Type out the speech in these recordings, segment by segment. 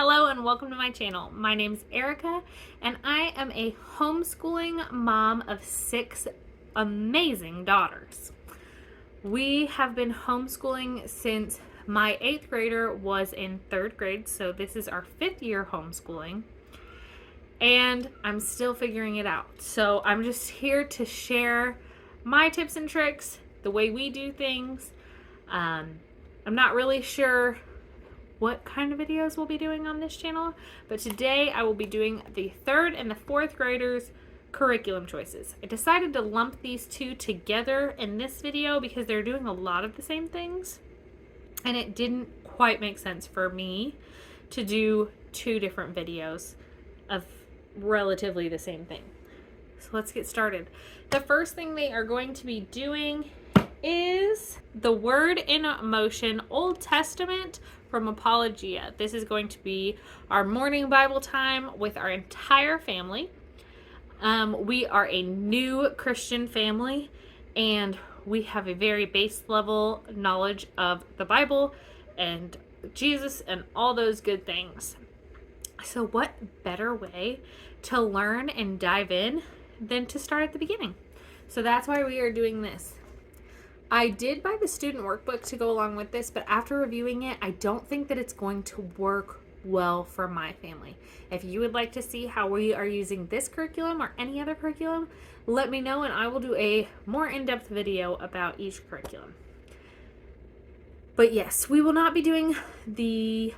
Hello and welcome to my channel. My name's Erica and I am a homeschooling mom of 6 amazing daughters. We have been homeschooling since my 8th grader was in 3rd grade, so this is our 5th year homeschooling. And I'm still figuring it out. So I'm just here to share my tips and tricks, the way we do things. I'm not really sure what kind of videos we'll be doing on this channel, but today I will be doing the 3rd and the 4th graders curriculum choices. I decided to lump these two together in this video because they're doing a lot of the same things, and it didn't quite make sense for me to do 2 different videos of relatively the same thing. So let's get started. The first thing they are going to be doing is the Word in Motion Old Testament from Apologia. This is going to be our morning Bible time with our entire family. We are a new Christian family and we have a very base level knowledge of the Bible and Jesus and all those good things. So what better way to learn and dive in than to start at the beginning? So that's why we are doing this. I did buy the student workbook to go along with this, but after reviewing it, I don't think that it's going to work well for my family. If you would like to see how we are using this curriculum or any other curriculum, let me know and I will do a more in-depth video about each curriculum. But yes, we will not be doing the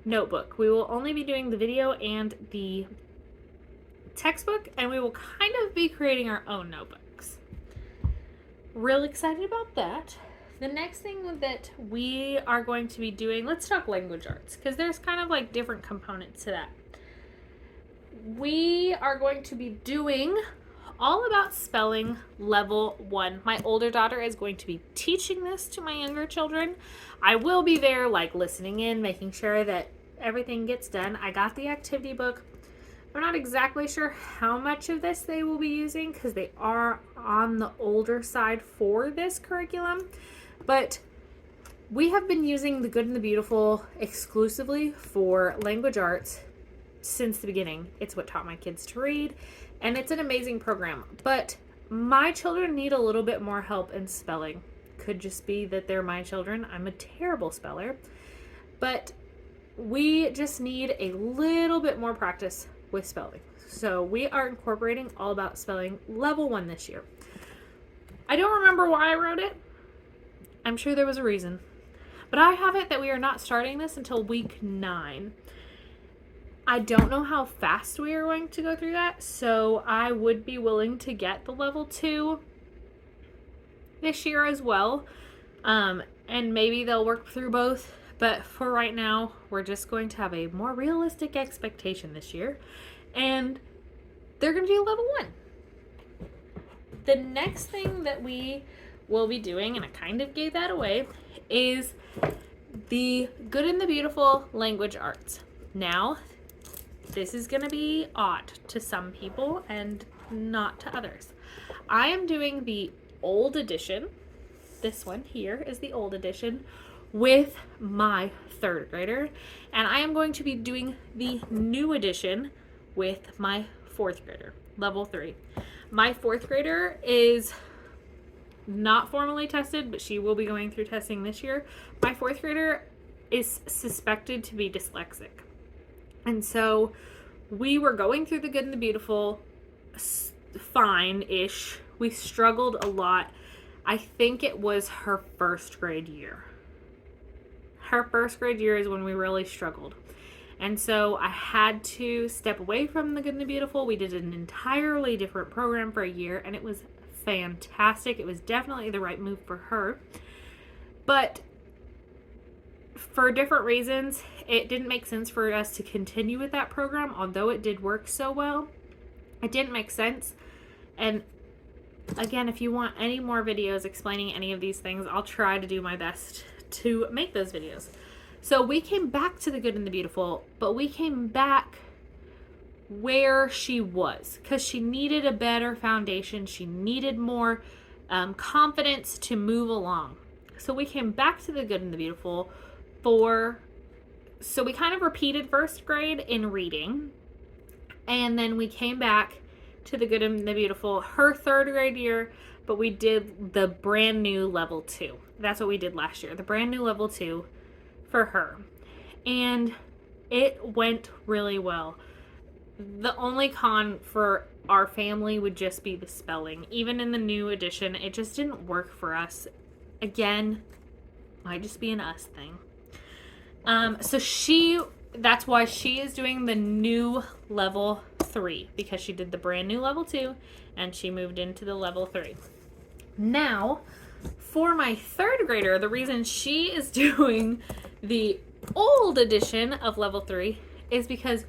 notebook. We will only be doing the video and the textbook, and we will kind of be creating our own notebooks. Really excited about that. The next thing that we are going to be doing, let's talk language arts, because there's kind of like different components to that. We are going to be doing all about spelling level 1. My older daughter is going to be teaching this to my younger children. I will be there like listening in, making sure that everything gets done. I got the activity book. I'm not exactly sure how much of this they will be using because they are on the older side for this curriculum, but we have been using The Good and the Beautiful exclusively for language arts since the beginning. It's what taught my kids to read, and it's an amazing program, but my children need a little bit more help in spelling. Could just be that they're my children. I'm a terrible speller, but we just need a little bit more practice with spelling. So we are incorporating all about spelling level 1 this year. I don't remember why I wrote it. I'm sure there was a reason. But I have it that we are not starting this until week 9. I don't know how fast we are going to go through that, so I would be willing to get the level 2 this year as well. And maybe they'll work through both. But for right now, we're just going to have a more realistic expectation this year. And they're going to do level 1. The next thing that we will be doing, and I kind of gave that away, is the Good and the Beautiful language arts. Now, this is going to be odd to some people and not to others. I am doing the old edition. This one here is the old edition with my 3rd grader, and I am going to be doing the new edition with my 4th grader, level 3. My 4th grader is not formally tested, but she will be going through testing this year. My 4th grader is suspected to be dyslexic, and so we were going through the Good and the Beautiful fine-ish. We struggled a lot. I think it was her 1st grade year. Her 1st grade year is when we really struggled. And so I had to step away from the Good and the Beautiful. We did an entirely different program for a year, and it was fantastic. It was definitely the right move for her. But for different reasons, it didn't make sense for us to continue with that program, although it did work so well. It didn't make sense. And again, if you want any more videos explaining any of these things, I'll try to do my best to make those videos. So we came back to the Good and the Beautiful, but we came back where she was because she needed a better foundation. She needed more confidence to move along. So we came back to the Good and the Beautiful for So we kind of repeated first grade in reading, and then we came back to the Good and the Beautiful her third grade year, but we did the brand new level 2. That's what we did last year, the brand new level 2 for her. And it went really well. The only con for our family would just be the spelling. Even in the new edition, it just didn't work for us. Again, might just be an us thing. That's why she is doing the new level 3, because she did the brand new level 2 and she moved into the level 3. Now, for my third grader, the reason she is doing the old edition of level 3 is because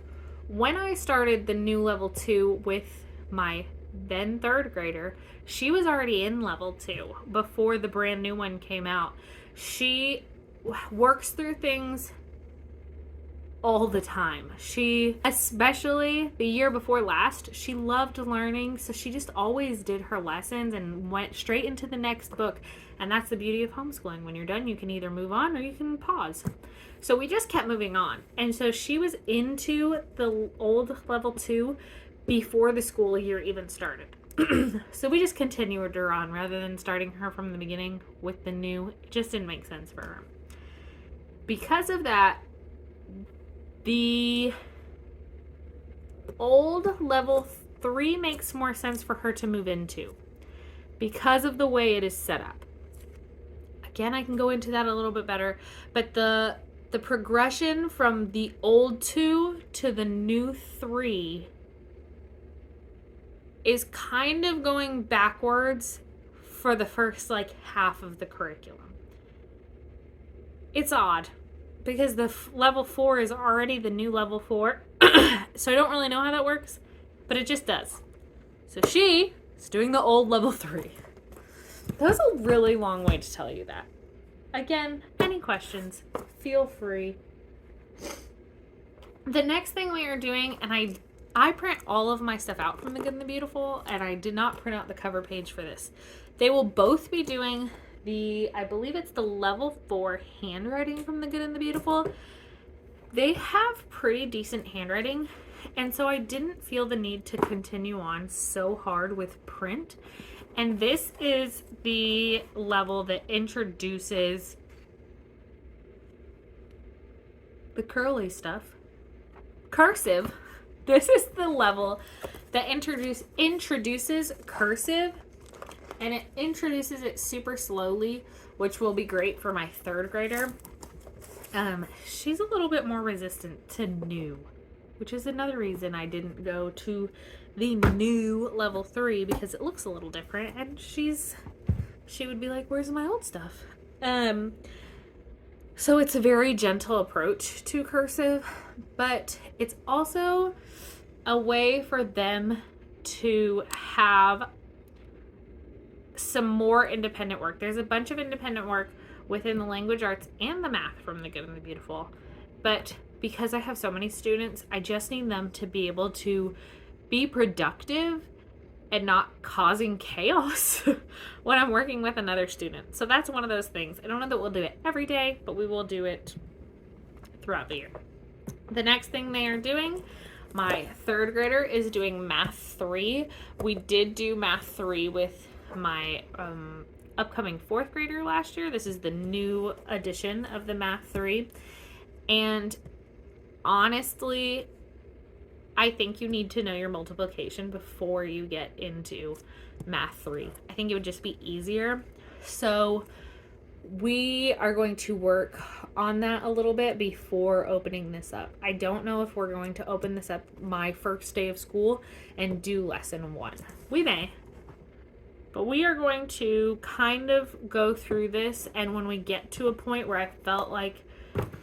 when I started the new level 2 with my then third grader, she was already in level 2 before the brand new one came out. She works through things all the time. She, especially the year before last, she loved learning, so she just always did her lessons and went straight into the next book. And that's the beauty of homeschooling. When you're done, you can either move on or you can pause. So we just kept moving on. And so she was into the old level 2 before the school year even started. So we just continued her on rather than starting her from the beginning with the new. It just didn't make sense for her. Because of that, the old level 3 makes more sense for her to move into because of the way it is set up. Again, I can go into that a little bit better, but the progression from the old 2 to the new 3 is kind of going backwards for the first half of the curriculum. It's odd because the level 4 is already the new level 4. So I don't really know how that works, but it just does. So she is doing the old level 3. That was a really long way to tell you that. Again, any questions, feel free. The next thing we are doing, and I print all of my stuff out from the Good and the Beautiful, and I did not print out the cover page for this. They will both be doing I believe it's the level 4 handwriting from the Good and the Beautiful. They have pretty decent handwriting, and so I didn't feel the need to continue on so hard with print. And this is the level that introduces the curly stuff. Cursive. This is the level that introduces cursive. And it introduces it super slowly, which will be great for my third grader. She's a little bit more resistant to new, which is another reason I didn't go to the new level 3, because it looks a little different, and she would be like, where's my old stuff? So it's a very gentle approach to cursive, but it's also a way for them to have some more independent work. There's a bunch of independent work within the language arts and the math from the Good and the Beautiful. But because I have so many students, I just need them to be able to be productive and not causing chaos when I'm working with another student. So that's one of those things. I don't know that we'll do it every day, but we will do it throughout the year. The next thing they are doing, my third grader is doing Math 3. We did do Math 3 with my upcoming fourth grader last year. This is the new edition of the Math 3. And honestly, I think you need to know your multiplication before you get into Math 3. I think it would just be easier. So we are going to work on that a little bit before opening this up. I don't know if we're going to open this up my first day of school and do lesson 1. We may. But we are going to kind of go through this, and when we get to a point where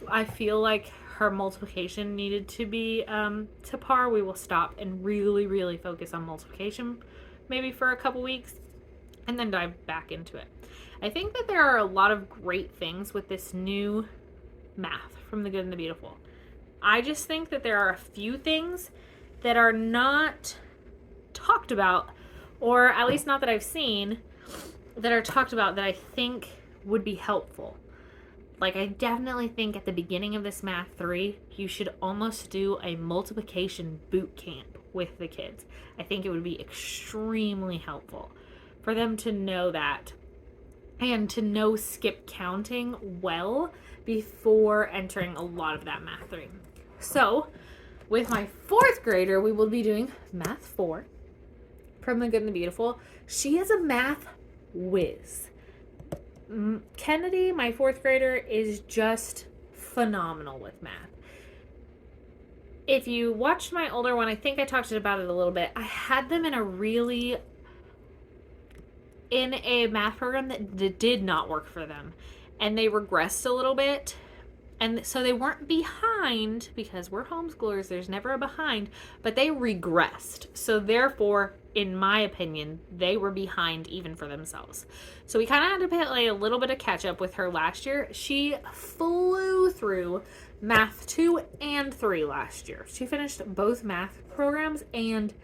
I feel like her multiplication needed to be to par, we will stop and really, really focus on multiplication, maybe for a couple weeks, and then dive back into it. I think that there are a lot of great things with this new math from the Good and the Beautiful. I just think that there are a few things that are not talked about, or at least not that I've seen, that are talked about that I think would be helpful. Like, I definitely think at the beginning of this Math 3, you should almost do a multiplication boot camp with the kids. I think it would be extremely helpful for them to know that and to know skip counting well before entering a lot of that Math 3. So, with my 4th grader, we will be doing Math 4 from The Good and the Beautiful. She is a math whiz. Kennedy, my 4th grader, is just phenomenal with math. If you watched my older one, I think I talked about it a little bit. I had them in a math program that did not work for them. And they regressed a little bit. And so they weren't behind, because we're homeschoolers, there's never a behind, but they regressed. So therefore, in my opinion, they were behind even for themselves. So we kind of had to play a little bit of catch up with her last year. She flew through Math 2 and 3 last year. She finished both math programs and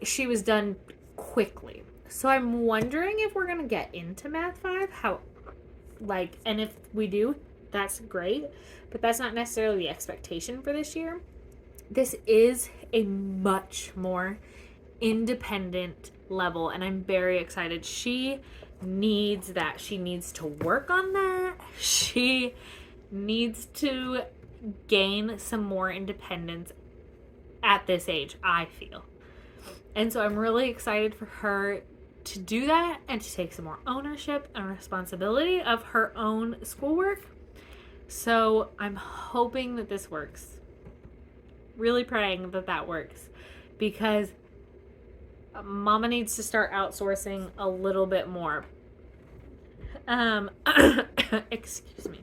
she was done quickly. So I'm wondering if we're going to get into Math 5, and if we do, that's great, but that's not necessarily the expectation for this year. This is a much more independent level, and I'm very excited. She needs that. She needs to work on that. She needs to gain some more independence at this age, I feel. And so I'm really excited for her to do that and to take some more ownership and responsibility of her own schoolwork. So I'm hoping that this works. Really praying that that works, because Mama needs to start outsourcing a little bit more. Excuse me.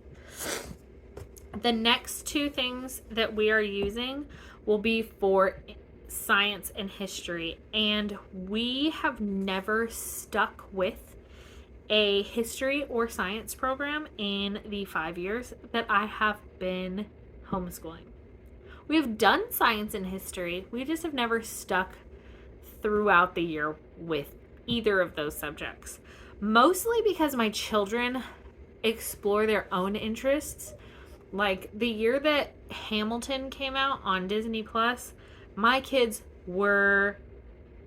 The next 2 things that we are using will be for science and history, and we have never stuck with a history or science program in the 5 years that I have been homeschooling. We have done science and history. We just have never stuck throughout the year with either of those subjects. Mostly because my children explore their own interests. Like the year that Hamilton came out on Disney Plus, my kids were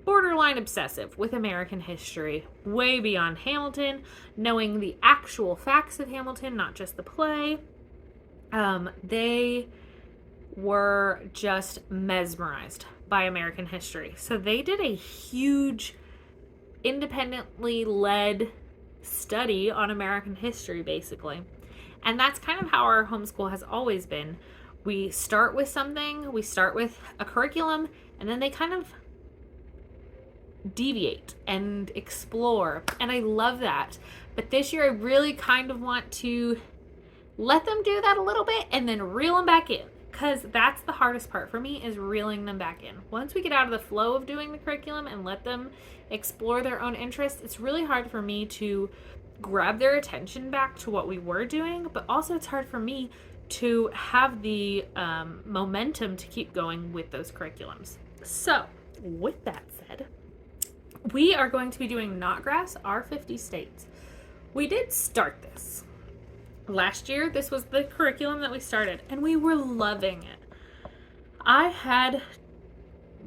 borderline obsessive with American history, way beyond Hamilton, knowing the actual facts of Hamilton, not just the play. They were just mesmerized by American history. So they did a huge independently led study on American history, basically. And that's kind of how our homeschool has always been. We start with something, we start with a curriculum, and then they kind of deviate and explore, and I love that. But this year I really kind of want to let them do that a little bit and then reel them back in, because that's the hardest part for me, is reeling them back in. Once we get out of the flow of doing the curriculum and let them explore their own interests, it's really hard for me to grab their attention back to what we were doing, but also it's hard for me to have the momentum to keep going with those curriculums. So with that said, we are going to be doing Knotgrass, our 50 states. We did start this last year. This was the curriculum that we started, and we were loving it. I had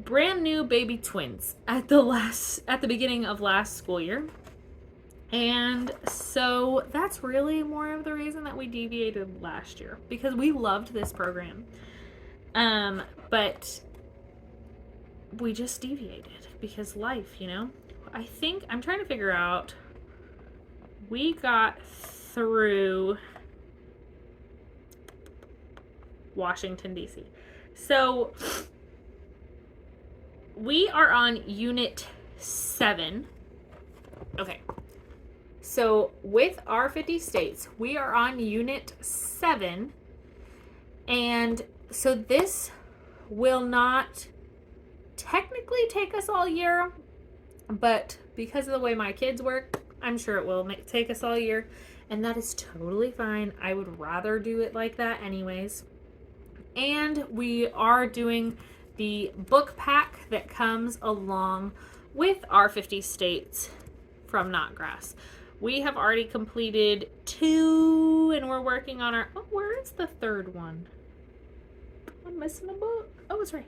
brand new baby twins at the beginning of last school year. And so that's really more of the reason that we deviated last year, because we loved this program. But we just deviated because life, I think I'm trying to figure out, we got through Washington, D.C. So we are on Unit 7. Okay. So with our 50 states, we are on Unit 7. And so this will not technically take us all year, but because of the way my kids work, I'm sure it will take us all year. And that is totally fine. I would rather do it like that anyways. And we are doing the book pack that comes along with our 50 states from Knotgrass. We have already completed 2 and we're working on our, oh, where is the 3rd one? I'm missing a book. Oh, it's right.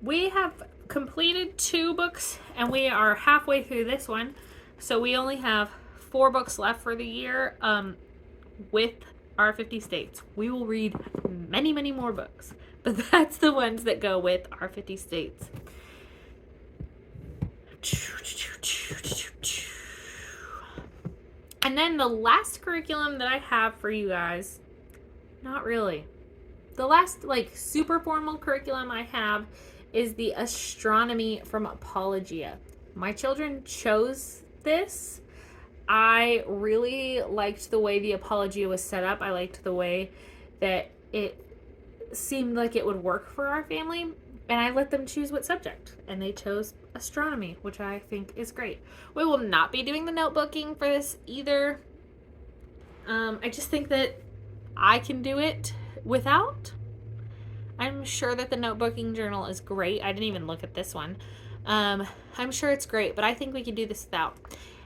We have completed 2 books and we are halfway through this one. So we only have 4 books left for the year with our 50 states. We will read many, many more books, but that's the ones that go with our 50 states. And then the last curriculum that I have for you guys, not really. The last like super formal curriculum I have is the astronomy from Apologia. My children chose this. I really liked the way the Apologia was set up. I liked the way that it seemed like it would work for our family. And I let them choose what subject. And they chose astronomy, which I think is great. We will not be doing the notebooking for this either. I just think that I can do it without. I'm sure that the notebooking journal is great. I didn't even look at this one. I'm sure it's great, but I think we can do this without.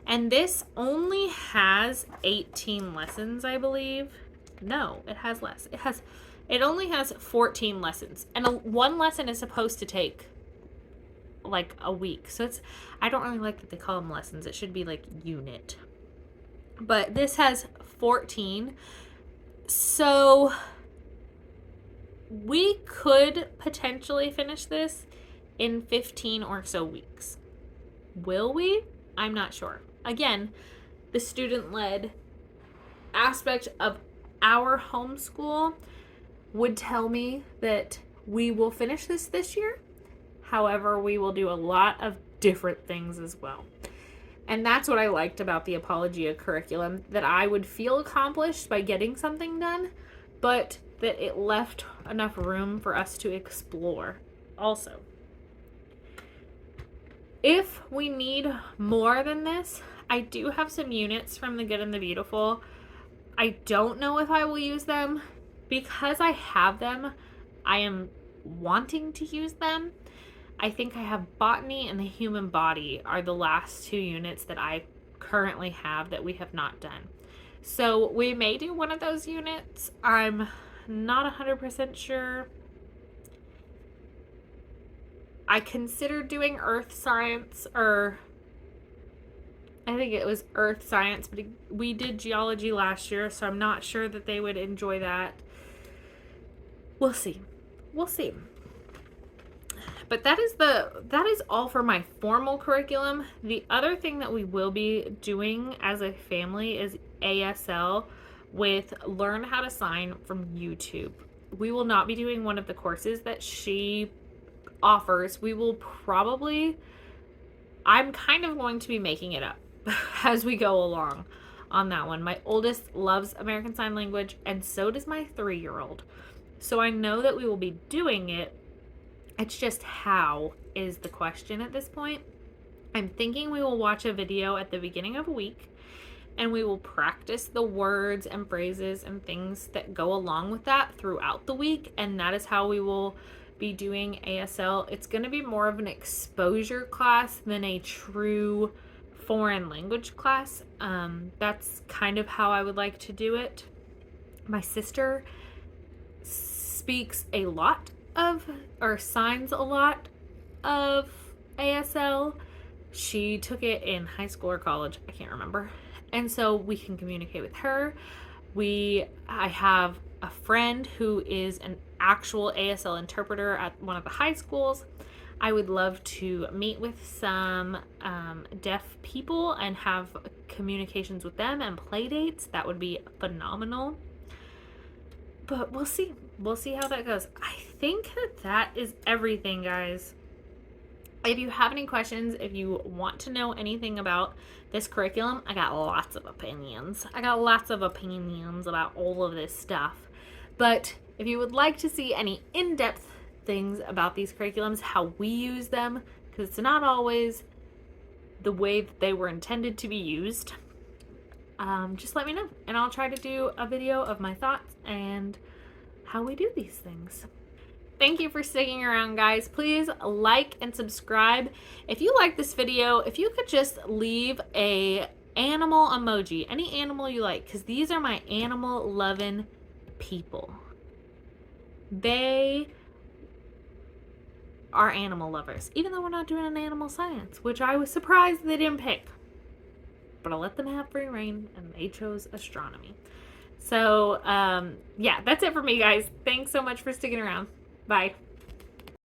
And this only has 18 lessons, I believe. No, it has less. It only has 14 lessons. And one lesson is supposed to take like a week. So I don't really like that they call them lessons. It should be like unit. But this has 14. So we could potentially finish this in 15 or so weeks. Will we? I'm not sure. Again, the student-led aspect of our homeschool would tell me that we will finish this year. However, we will do a lot of different things as well. And that's what I liked about the Apologia curriculum, that I would feel accomplished by getting something done, but that it left enough room for us to explore also. If we need more than this, I do have some units from The Good and the Beautiful. I don't know if I will use them. Because I have them, I am wanting to use them. I think I have Botany and the Human Body are the last 2 units that I currently have that we have not done. So we may do one of those units. I'm not 100% sure. I considered doing Earth Science, or I think it was Earth Science, but we did Geology last year, so I'm not sure that they would enjoy that. We'll see. We'll see. But that is all for my formal curriculum. The other thing that we will be doing as a family is ASL with Learn How to Sign from YouTube. We will not be doing one of the courses that she offers. We will probably, I'm kind of going to be making it up as we go along on that one. My oldest loves American Sign Language, and so does my 3-year-old. So I know that we will be doing it. It's just how is the question at this point. I'm thinking we will watch a video at the beginning of a week and we will practice the words and phrases and things that go along with that throughout the week. And that is how we will be doing ASL. It's going to be more of an exposure class than a true foreign language class. That's kind of how I would like to do it. My sister speaks a lot of, or signs a lot of ASL. She took it in high school or college, I can't remember. And so we can communicate with her. I have a friend who is an actual ASL interpreter at one of the high schools. I would love to meet with some deaf people and have communications with them and play dates. That would be phenomenal. But we'll see. We'll see how that goes. I think that is everything, guys. If you have any questions, if you want to know anything about this curriculum, I got lots of opinions. I got lots of opinions about all of this stuff. But if you would like to see any in-depth things about these curriculums, how we use them, because it's not always the way that they were intended to be used, just let me know. And I'll try to do a video of my thoughts and how we do these things. Thank you for sticking around, guys. Please like and subscribe. If you like this video, if you could just leave a animal emoji, any animal you like, because these are my animal loving people. They are animal lovers, even though we're not doing an animal science, which I was surprised they didn't pick. But I'll let them have free reign, and they chose astronomy. So, yeah, that's it for me, guys. Thanks so much for sticking around. Bye.